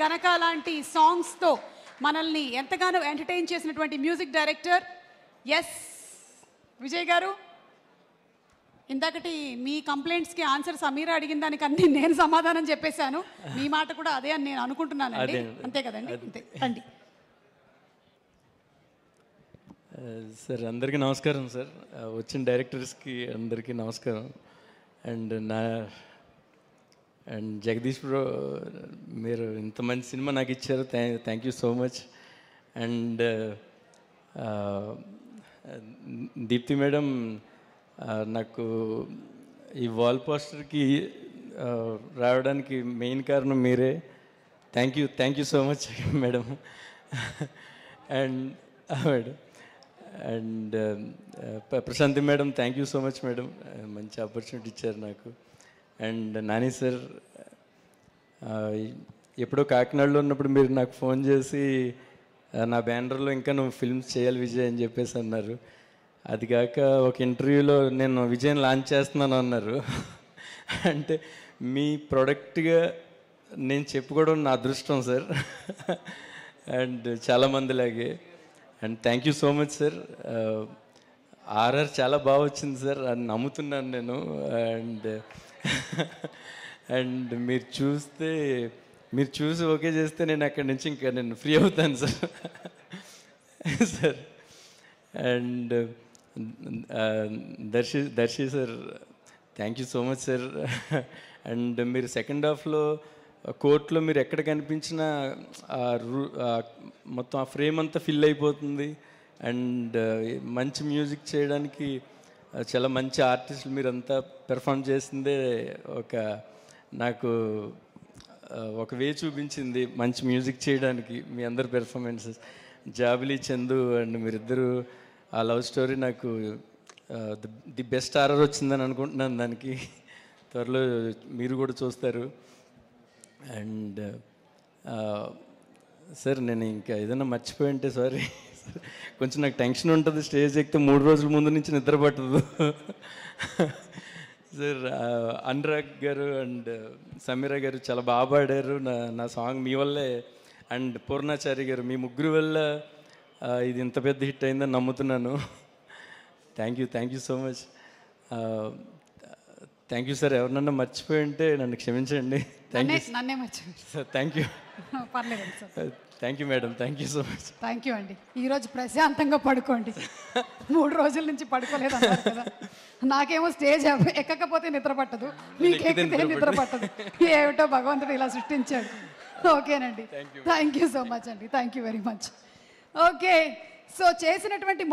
గనక లాంటి సాంగ్స్తో మనల్ని ఎంతగానో ఎంటర్టైన్ చేసినటువంటి మ్యూజిక్ డైరెక్టర్ ఎస్ విజయ్ గారు. ఇందాకటి మీ కంప్లైంట్స్కి ఆన్సర్ సమీరా అడిగిన దానికి అన్ని నేను సమాధానం చెప్పేశాను. మీ మాట కూడా అదే అని నేను అనుకుంటున్నానండి. అంతే కదండి? అంతే రండి సార్. అందరికీ నమస్కారం సార్. వచ్చిన డైరెక్టర్స్కి అందరికీ నమస్కారం. అండ్ జగదీష్ బ్రో, మీరు ఇంత మంచి సినిమా నాకు ఇచ్చారు. Thank you so much. And Deepthi madam, నాకు ఈ వాల్ పోస్టర్కి రావడానికి మెయిన్ కారణం మీరే. Thank you so much madam. And madam and Prashanthi madam, thank you so much madam. మంచి ఆపర్చునిటీ ఇచ్చారు నాకు. అండ్ నాని సార్, ఎప్పుడో కాకినాడలో ఉన్నప్పుడు మీరు నాకు ఫోన్ చేసి నా బ్యానర్లో ఇంకా నువ్వు ఫిల్మ్స్ చేయాలి విజయ్ అని చెప్పేసి అన్నారు. అది కాక ఒక ఇంటర్వ్యూలో నేను విజయ్ని లాంచ్ చేస్తున్నాను అన్నారు. అంటే మీ ప్రోడక్ట్గా నేను చెప్పుకోవడం నా అదృష్టం సార్. అండ్ చాలామందిలాగే. And thank you so much sir. RR చాలా బాగా వచ్చింది సార్ అని నమ్ముతున్నాను నేను. అండ్ మీరు చూసి ఓకే చేస్తే నేను అక్కడి నుంచి ఇంకా నేను ఫ్రీ అవుతాను sir. Sir and Darshi sir, thank you so much sir. And మీరు సెకండ్ హాఫ్లో కోర్టులో మీరు ఎక్కడ కనిపించినా మొత్తం ఆ ఫ్రేమ్ అంతా ఫిల్ అయిపోతుంది. అండ్ మంచి మ్యూజిక్ చేయడానికి చాలా మంచి ఆర్టిస్టులు మీరంతా పెర్ఫామ్ చేసిందే నాకు ఒక వే చూపించింది మంచి మ్యూజిక్ చేయడానికి మీ అందరి పెర్ఫార్మెన్సెస్. జాబిలి, చందు అండ్ మీరిద్దరూ ఆ లవ్ స్టోరీ నాకు ది బెస్ట్ ఆర్ఆర్ వచ్చిందని అనుకుంటున్నాను. దానికి త్వరలో మీరు కూడా చూస్తారు. అండ్ సార్, నేను ఇంకా ఏదైనా మర్చిపోయి ఉంటే సారీ. కొంచెం నాకు టెన్షన్ ఉంటుంది. స్టేజ్ ఎక్కితే 3 రోజుల ముందు నుంచి నిద్ర పట్టదు సార్. అనురాగ్ గారు అండ్ సమీరా గారు చాలా బాగా పాడారు నా సాంగ్ మీ వల్లే. అండ్ పూర్ణాచారి గారు, మీ ముగ్గురు వల్ల ఇది ఇంత పెద్ద హిట్ అయిందని నమ్ముతున్నాను. Thank you so much. Thank you sir. ఎవరినన్నా మర్చిపోయి ఉంటే నన్ను క్షమించండి. నన్నే మర్చిపోయి సార్. Thank you. పర్లేదు sir. Thank you madam. Thank you so much. Thank you అండి. ఈరోజు ప్రశాంతంగా పడుకోండి. 3 రోజుల నుంచి పడుకోలేదు అన్నారు కదా. నాకేమో స్టేజ్ ఎక్కకపోతే నిద్ర పట్టదు, మీకు ఎక్కితే నిద్ర పట్టదు. ఏమిటో భగవంతుడు ఇలా సృష్టించాడు. ఓకేనండి. థ్యాంక్ యూ సో మచ్ అండి. Thank you very much. Okay, so చేసినటువంటి